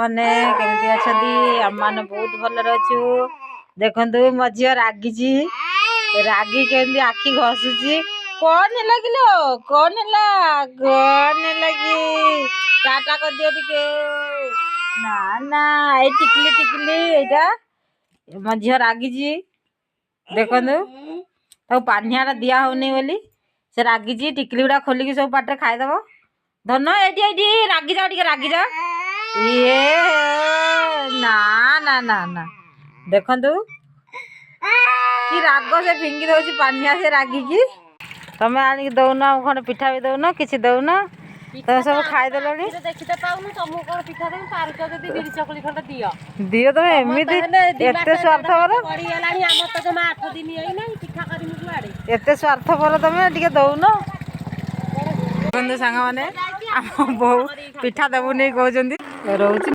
मैंने केमती अच्छी आम मैंने बहुत भलरे अच्छु देखु मो झी रागी रागी केमती आखि घसुची कौन है लो कौन है लगी टाटा कर दियो टिके ना ना ए टिकली टिकली एटा मो झी रागी देखु पानिया दिया होनी बोली से रागी टिकली गुड़ा खोलिकी सब पाटे खाईदेव धन ये रागी जाओ ये ना ना ना ना देखु कि राग से फिंगी दौर पानिया से रागिकी तमें आनिक दौन खंडे पिठा भी दौन कि दौन तुम सब खाईदेल दियो तुम एमती एत स्वार्थपर एत स्वार्थपर तुम टे दौन सांग मैंने आम बो पिठा देवनी कहते रोच।